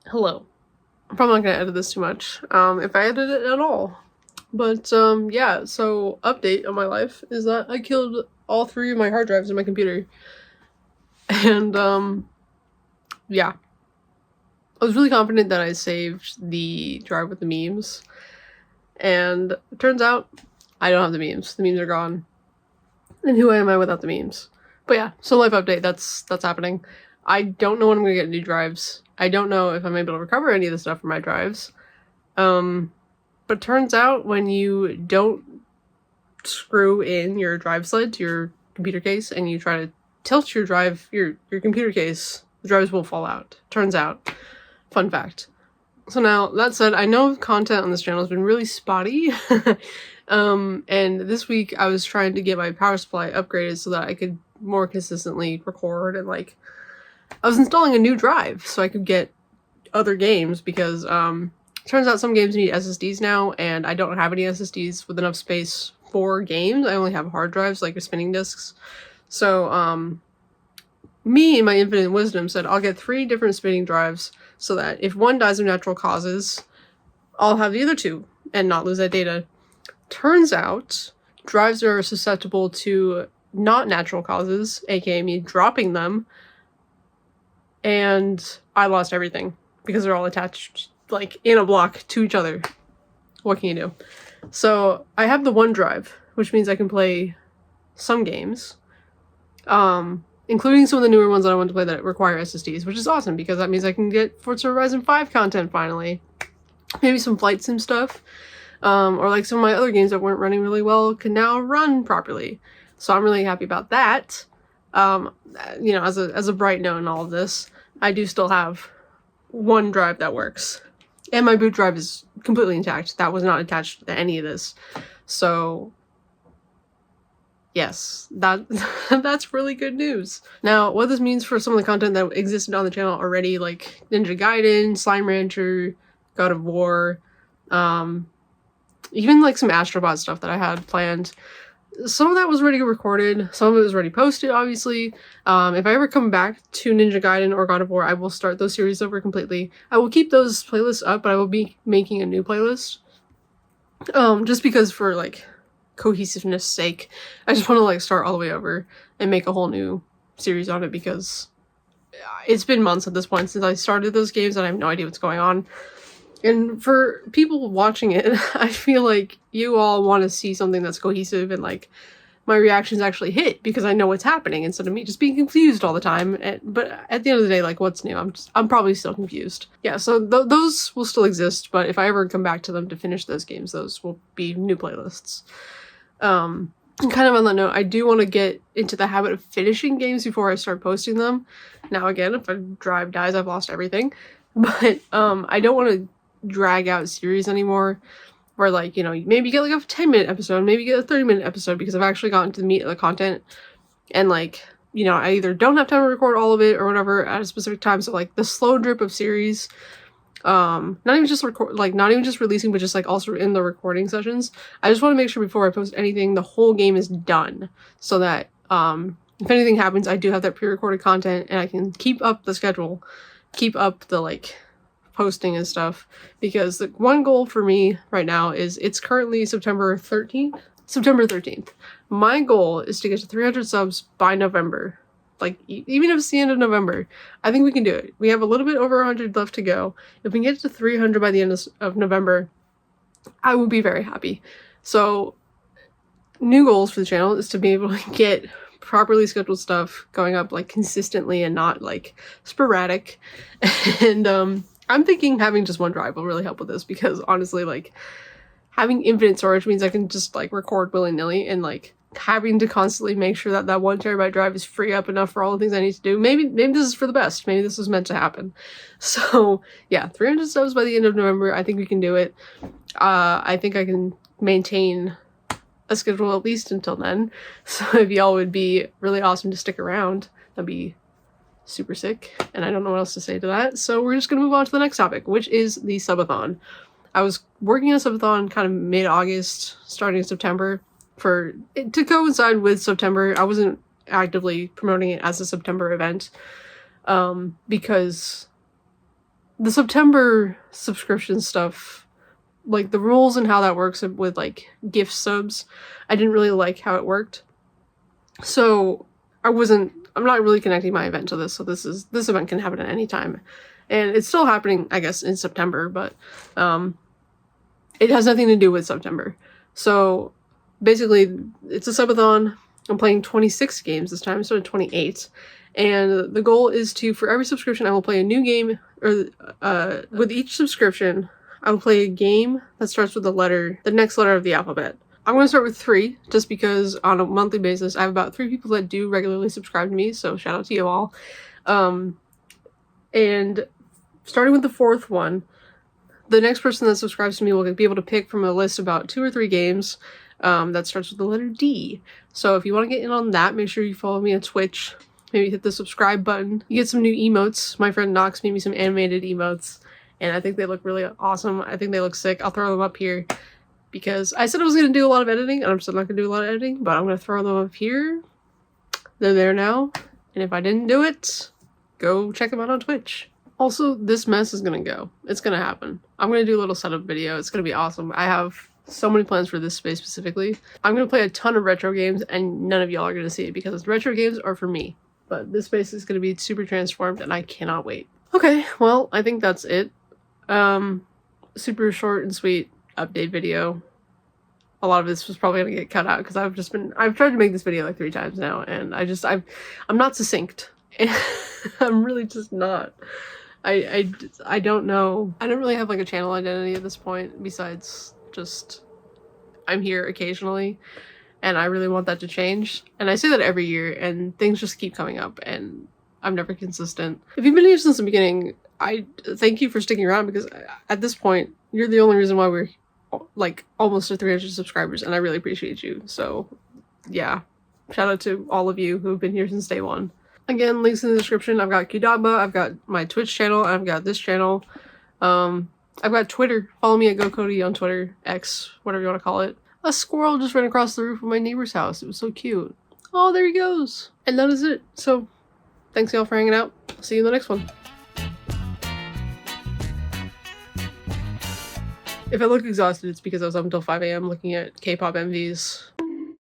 Hello. I'm probably not gonna edit this too much, if I edit it at all. But, yeah, so update on my life is that I killed all three of my hard drives in my computer. And, yeah. I was really confident that I saved the drive with the memes. And it turns out I don't have the memes. The memes are gone. And who am I without the memes? But yeah, so life update, that's happening. I don't know when I'm gonna get new drives. I don't know if I'm able to recover any of the stuff from my drives. But turns out when you don't screw in your drive sled to your computer case and you try to tilt your computer case, the drives will fall out. Turns out. Fun fact. So now, that said, I know content on this channel has been really spotty. And this week I was trying to get my power supply upgraded so that I could more consistently record, and I was installing a new drive so I could get other games because, turns out some games need SSDs now, and I don't have any SSDs with enough space for games. I only have hard drives, like spinning discs. So, me, in my infinite wisdom, said I'll get 3 different spinning drives so that if one dies of natural causes, I'll have the other 2 and not lose that data. Turns out, drives are susceptible to not natural causes, aka me dropping them, and I lost everything because they're all attached in a block to each other. What can you do? So I have the OneDrive, which means I can play some games, including some of the newer ones that I want to play that require SSDs, which is awesome because that means I can get Forza Horizon 5 content finally. Maybe some flight sim stuff, or some of my other games that weren't running really well can now run properly. So I'm really happy about that. As a bright note in all of this, I do still have one drive that works. And my boot drive is completely intact. That was not attached to any of this. So, yes, that's really good news. Now, what this means for some of the content that existed on the channel already, like Ninja Gaiden, Slime Rancher, God of War, even some Astrobot stuff that I had planned. Some of that was already recorded, some of it was already posted, obviously. If I ever come back to Ninja Gaiden or God of War, I will start those series over completely. I will keep those playlists up, but I will be making a new playlist. Just because for, cohesiveness sake, I just want to, start all the way over and make a whole new series on it because it's been months at this point since I started those games and I have no idea what's going on. And for people watching it, I feel like you all want to see something that's cohesive and my reactions actually hit because I know what's happening instead of me just being confused all the time. But at the end of the day, what's new? I'm probably still confused. Yeah, so those will still exist, but if I ever come back to them to finish those games, those will be new playlists. And kind of on that note, I do want to get into the habit of finishing games before I start posting them. Now again, if a drive dies, I've lost everything. But I don't want to drag out series anymore where maybe get a 10-minute episode, maybe get a 30-minute episode because I've actually gotten to the meat of the content, and I either don't have time to record all of it or whatever at a specific time. So the slow drip of series, not even just releasing, but just also in the recording sessions, I just want to make sure before I post anything the whole game is done so that if anything happens, I do have that pre-recorded content and I can keep up the schedule, keep up the posting and stuff, because the one goal for me right now is, it's currently September 13th. My goal is to get to 300 subs by November. Even if it's the end of November, I think we can do it. We have a little bit over 100 left to go. If we can get to 300 by the end of November, I will be very happy. So, new goals for the channel is to be able to get properly scheduled stuff going up consistently and not sporadic. And I'm thinking having just one drive will really help with this because honestly, having infinite storage means I can just record willy-nilly, and having to constantly make sure that 1 terabyte drive is free up enough for all the things I need to do. Maybe this is for the best. Maybe this was meant to happen. So yeah, 300 subs by the end of November. I think we can do it. I think I can maintain a schedule at least until then. So if y'all would be really awesome to stick around, that'd be super sick, and I don't know what else to say to that. So we're just gonna move on to the next topic, which is the subathon. I was working on a subathon kind of mid-August, starting in September, to coincide with September. I wasn't actively promoting it as a September event, because the September subscription stuff, like the rules and how that works with like gift subs, I didn't really like how it worked. So I'm not really connecting my event to this. So this event can happen at any time. And it's still happening, I guess, in September, but it has nothing to do with September. So basically, it's a subathon. I'm playing 26 games this time instead of 28. And the goal is to, for every subscription, I will play a new game, or with each subscription, I will play a game that starts with the next letter of the alphabet. I'm going to start with 3, just because on a monthly basis, I have about 3 people that do regularly subscribe to me, so shout out to you all. And starting with the 4th one, the next person that subscribes to me will be able to pick from a list about 2 or 3 games that starts with the letter D. So if you want to get in on that, make sure you follow me on Twitch. Maybe hit the subscribe button. You get some new emotes. My friend Nox made me some animated emotes, and I think they look really awesome. I think they look sick. I'll throw them up here because I said I was going to do a lot of editing, and I'm still not going to do a lot of editing, but I'm going to throw them up here. They're there now, and if I didn't do it, go check them out on Twitch. Also, this mess is going to go. It's going to happen. I'm going to do a little setup video. It's going to be awesome. I have so many plans for this space specifically. I'm going to play a ton of retro games, and none of y'all are going to see it because the retro games are for me. But this space is going to be super transformed, and I cannot wait. Okay, well, I think that's it. Super short and sweet update video. A lot of this was probably going to get cut out because I've tried to make this video like 3 times now, and I'm not succinct. I'm really just not. I don't know. I don't really have like a channel identity at this point besides just I'm here occasionally, and I really want that to change. And I say that every year, and things just keep coming up, and I'm never consistent. If you've been here since the beginning, I thank you for sticking around, because at this point, you're the only reason why we're like almost to 300 subscribers, and I really appreciate you. So yeah, shout out to all of you who have been here since day 1. Again, links in the description. I've got Qdotba, I've got my Twitch channel, I've got this channel. I've got Twitter. Follow me at GoCody on Twitter, X, whatever you want to call it. A squirrel just ran across the roof of my neighbor's house. It was so cute. Oh, there he goes. And that is it. So, thanks y'all for hanging out. See you in the next one. If I look exhausted, it's because I was up until 5 a.m. looking at K-pop MVs.